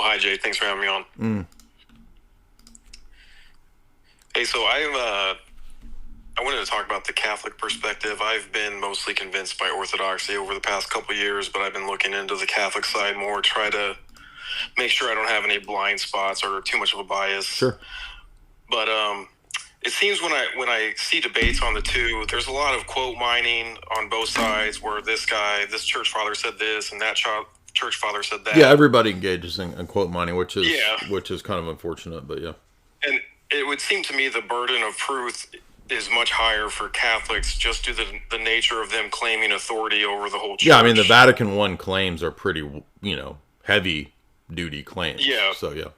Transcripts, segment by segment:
Hi, Jay. Thanks for having me on. Hey, so I wanted to talk about the Catholic perspective. I've been mostly convinced by Orthodoxy over the past couple of years, but I've been looking into the Catholic side more, try to make sure I don't have any blind spots or too much of a bias. Sure. But it seems when I see debates on the two, there's a lot of quote mining on both sides where this church father said this, and that church father said that. Yeah, everybody engages in quote mining, which is kind of unfortunate, but yeah. And it would seem to me the burden of proof is much higher for Catholics just due to the nature of them claiming authority over the whole church. Yeah, I mean, the Vatican I claims are pretty, heavy duty claims. Yeah. So, yeah.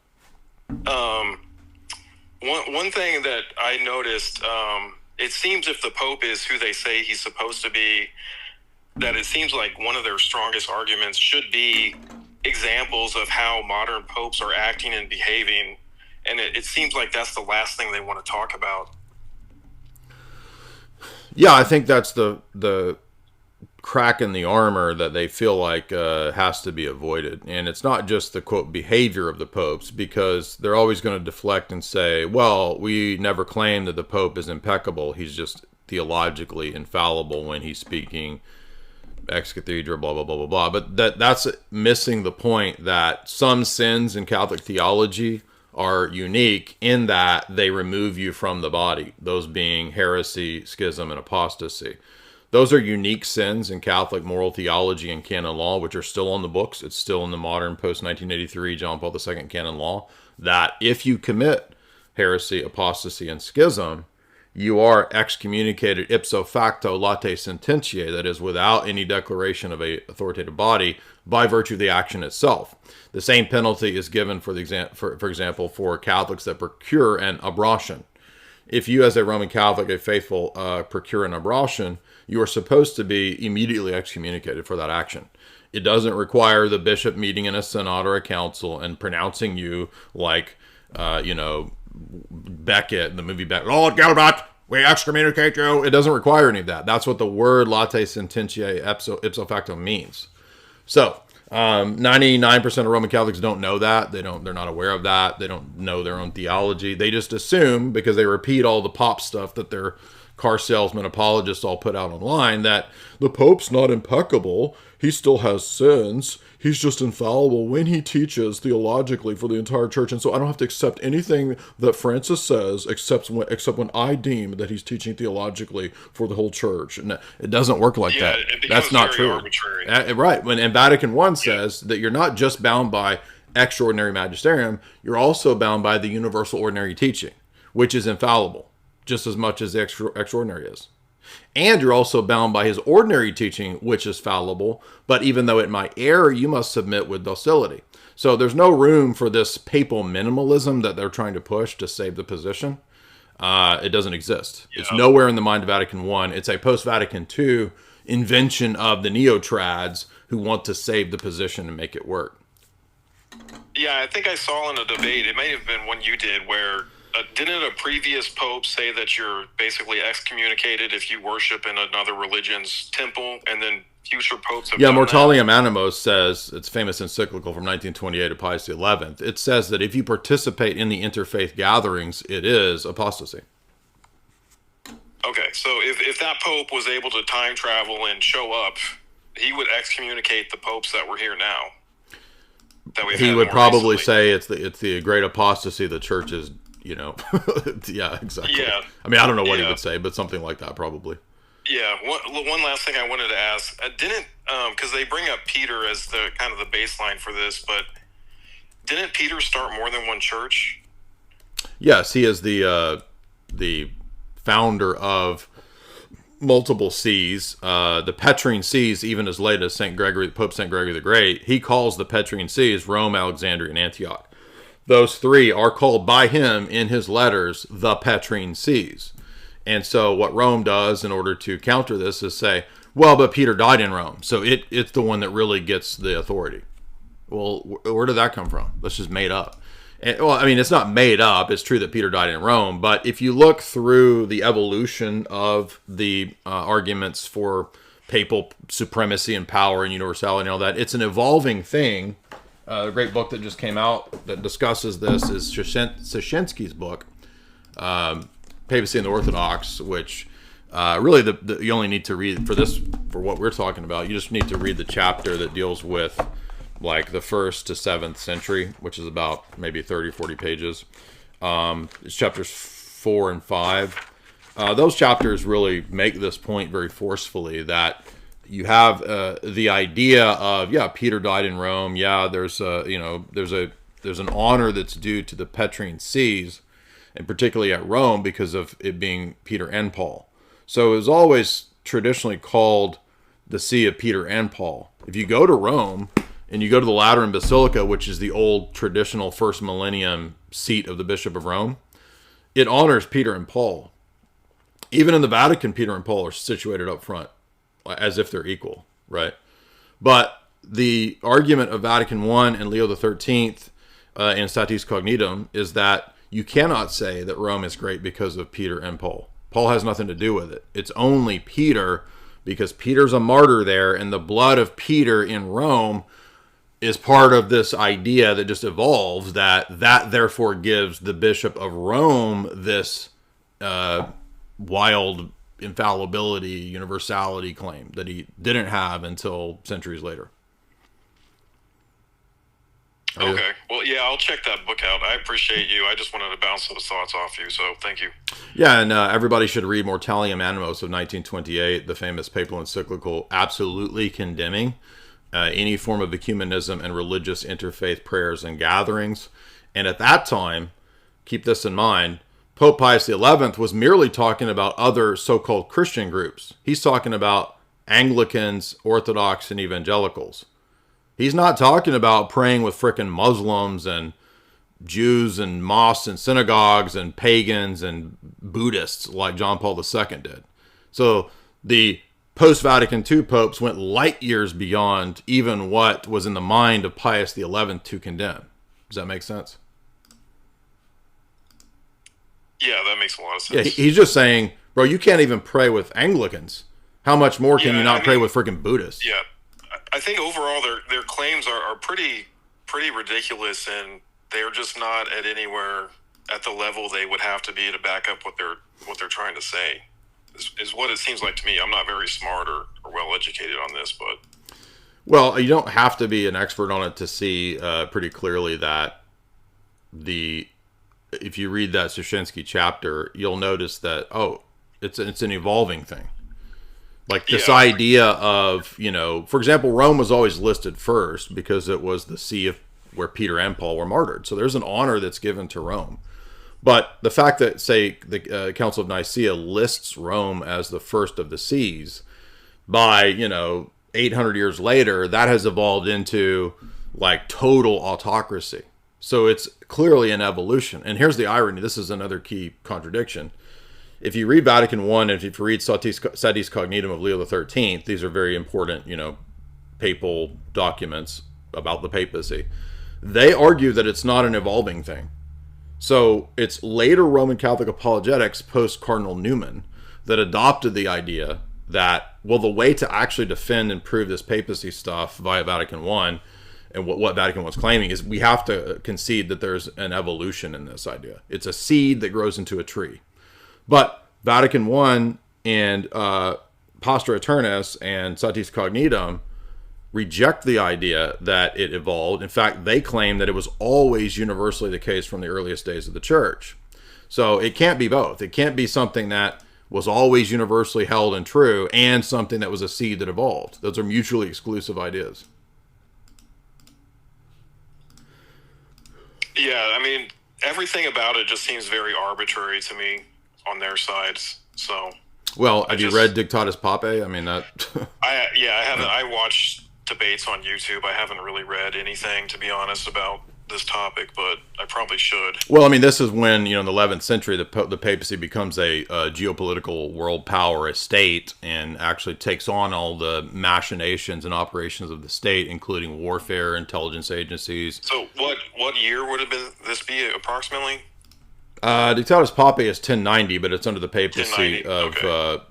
One thing that I noticed, it seems if the Pope is who they say he's supposed to be, that it seems like one of their strongest arguments should be examples of how modern popes are acting and behaving. And it seems like that's the last thing they want to talk about. Yeah, I think that's the crack in the armor that they feel like has to be avoided. And it's not just the, quote, behavior of the popes, because they're always going to deflect and say, well, we never claim that the Pope is impeccable. He's just theologically infallible when he's speaking ex cathedra, blah, blah, blah, blah, blah. But that's missing the point that some sins in Catholic theology are unique in that they remove you from the body, those being heresy, schism, and apostasy. Those are unique sins in Catholic moral theology and canon law, which are still on the books. It's still in the modern post-1983 John Paul II canon law, that if you commit heresy, apostasy, and schism, you are excommunicated ipso facto late sententiae, that is, without any declaration of a authoritative body, by virtue of the action itself. The same penalty is given, for example, for Catholics that procure an abrostion. If you, as a Roman Catholic, a faithful, procure an abrostion, you are supposed to be immediately excommunicated for that action. It doesn't require the bishop meeting in a synod or a council and pronouncing you like, Beckett in the movie Beckett, Lord Gilbert, we excommunicate you. It doesn't require any of that. That's what the word late sententiae ipso facto means. So 99% of Roman Catholics don't know that. They're not aware of that. They don't know their own theology. They just assume, because they repeat all the pop stuff that their car salesman apologists all put out online, that the Pope's not impeccable. He still has sins. He's just infallible when he teaches theologically for the entire church. And so I don't have to accept anything that Francis says except when I deem that he's teaching theologically for the whole church. And it doesn't work like that. That's not true. Arbitrary. Right. And Vatican I says that you're not just bound by extraordinary magisterium, you're also bound by the universal ordinary teaching, which is infallible, just as much as the extraordinary is. And you're also bound by his ordinary teaching, which is fallible, but even though it might err, you must submit with docility. So there's no room for this papal minimalism that they're trying to push to save the position. It doesn't exist. Yeah. It's nowhere in the mind of Vatican I. It's a post-Vatican II invention of the neo-trads who want to save the position and make it work. Yeah, I think I saw in a debate, it may have been one you did, where didn't a previous pope say that you're basically excommunicated if you worship in another religion's temple, and then future popes have done Mortalium Animos says, it's famous encyclical from 1928 of Pius XI, it says that if you participate in the interfaith gatherings, it is apostasy. Okay, so if that pope was able to time travel and show up, he would excommunicate the popes that were here now. He would probably say it's the great apostasy the church is, yeah, exactly. Yeah. I mean, I don't know what he would say, but something like that probably. Yeah. One last thing I wanted to ask, because they bring up Peter as the kind of the baseline for this, but didn't Peter start more than one church? Yes, he is the founder of multiple sees. The Petrine sees, even as late as Pope St. Gregory the Great, he calls the Petrine sees Rome, Alexandria, and Antioch. Those three are called by him in his letters the Petrine sees. And so what Rome does in order to counter this is say, well, but Peter died in Rome, so it's the one that really gets the authority. Well, where did that come from? That's just made up. And, well, I mean, it's not made up. It's true that Peter died in Rome. But if you look through the evolution of the arguments for papal supremacy and power and universality and all that, it's an evolving thing a great book that just came out that discusses this is Szyszynski's book, Papacy and the Orthodox, which really you only need to read for what we're talking about. You just need to read the chapter that deals with like the 1st to 7th century, which is about maybe 30, 40 pages. It's chapters 4 and 5. Those chapters really make this point very forcefully that you have the idea of Peter died in Rome. There's an honor that's due to the Petrine sees, and particularly at Rome because of it being Peter and Paul. So it was always traditionally called the See of Peter and Paul. If you go to Rome and you go to the Lateran Basilica, which is the old traditional first millennium seat of the Bishop of Rome, it honors Peter and Paul. Even in the Vatican, Peter and Paul are situated up front as if they're equal, right? But the argument of Vatican I and Leo XIII in Statis Cognitum is that you cannot say that Rome is great because of Peter and Paul. Paul has nothing to do with it. It's only Peter because Peter's a martyr there, and the blood of Peter in Rome is part of this idea that just evolves that therefore gives the Bishop of Rome this wild infallibility, universality claim that he didn't have until centuries later. Okay. Well, yeah, I'll check that book out. I appreciate you. I just wanted to bounce those thoughts off you, so thank you. Yeah, and everybody should read Mortalium Animos of 1928, the famous papal encyclical, absolutely condemning any form of ecumenism and religious interfaith prayers and gatherings. And at that time, keep this in mind, Pope Pius XI was merely talking about other so-called Christian groups. He's talking about Anglicans, Orthodox, and Evangelicals. He's not talking about praying with frickin' Muslims and Jews and mosques and synagogues and pagans and Buddhists like John Paul II did. So the post-Vatican II popes went light years beyond even what was in the mind of Pius XI to condemn. Does that make sense? Yeah, that makes a lot of sense. Yeah, he's just saying, bro, you can't even pray with Anglicans. How much more can you not pray with freaking Buddhists? Yeah, I think overall their claims are pretty ridiculous, and they're just not at anywhere at the level they would have to be to back up what they're trying to say. Is what it seems like to me. I'm not very smart or well educated on this, but well, you don't have to be an expert on it to see pretty clearly that if you read that Szyszynski chapter, you'll notice that it's an evolving thing. Like this idea of, for example, Rome was always listed first because it was the see of where Peter and Paul were martyred. So there's an honor that's given to Rome. But the fact that, say, the Council of Nicaea lists Rome as the first of the sees, by, 800 years later, that has evolved into, like, total autocracy. So it's clearly an evolution. And here's the irony. This is another key contradiction. If you read Vatican I, and if you read Statis Cognitum of Leo XIII, these are very important, papal documents about the papacy. They argue that it's not an evolving thing. So it's later Roman Catholic apologetics post Cardinal Newman that adopted the idea that, well, the way to actually defend and prove this papacy stuff via Vatican I and what Vatican I is claiming is we have to concede that there's an evolution in this idea. It's a seed that grows into a tree. But Vatican I and Pastor Aeternus and Statis Cognitum reject the idea that it evolved. In fact, they claim that it was always universally the case from the earliest days of the church. So it can't be both. It can't be something that was always universally held and true and something that was a seed that evolved. Those are mutually exclusive ideas. Yeah, I mean, everything about it just seems very arbitrary to me on their sides. So, well, have you read Dictatus Papae? I mean, that. I haven't. I watched debates on YouTube. I haven't really read anything, to be honest, about this topic, but I probably should. Well, I mean, this is when, in the 11th century, the papacy becomes a geopolitical world power, a state, and actually takes on all the machinations and operations of the state, including warfare, intelligence agencies. So what year would have been this be approximately? Dictatus Papae is 1090, but it's under the papacy 1090, of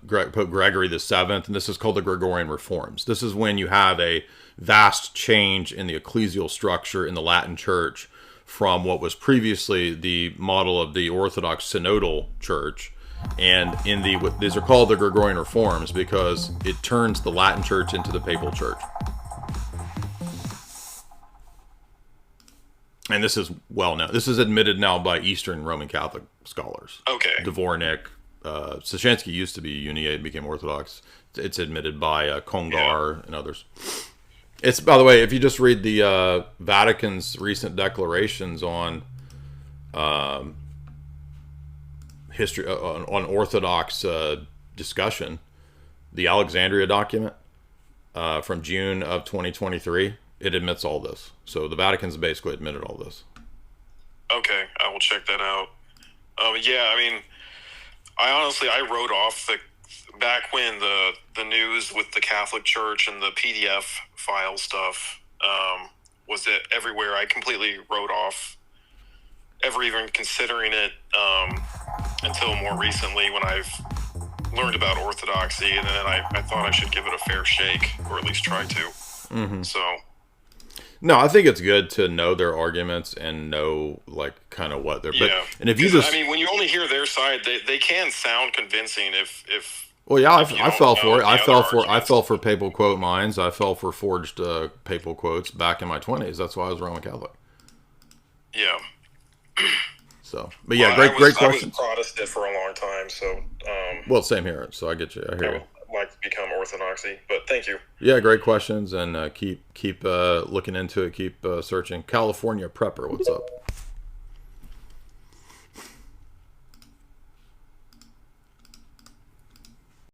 okay. Pope Gregory the Seventh, and this is called the Gregorian Reforms. This is when you have a vast change in the ecclesial structure in the Latin Church from what was previously the model of the Orthodox Synodal Church, and these are called the Gregorian Reforms because it turns the Latin Church into the Papal Church. And this is well known. This is admitted now by Eastern Roman Catholic scholars. Okay. Dvornik, Soshansky used to be Uniate, became Orthodox. It's admitted by Congar and others. It's, by the way, if you just read the Vatican's recent declarations on history, on Orthodox discussion, the Alexandria document from June of 2023, it admits all this. So the Vatican's basically admitted all this. Okay, I will check that out. Yeah, I mean, I wrote off back when the news with the Catholic Church and the PDF file stuff was it everywhere. I completely wrote off ever even considering it until more recently when I've learned about Orthodoxy, and then I thought I should give it a fair shake, or at least try to. Mm-hmm. So. No, I think it's good to know their arguments and know, like, kind of what they're... Yeah. But, and if you just... I mean, when you only hear their side, they can sound convincing if well, yeah, I fell for it. I fell for papal quote mines. I fell for forged papal quotes back in my 20s. That's why I was Roman Catholic. Yeah. So, but yeah, great questions. I was Protestant for a long time, so... well, same here. So I get you. I hear you. Like to become Orthodoxy, but thank you. Yeah, great questions, and keep looking into it. Keep searching. California Prepper, what's up?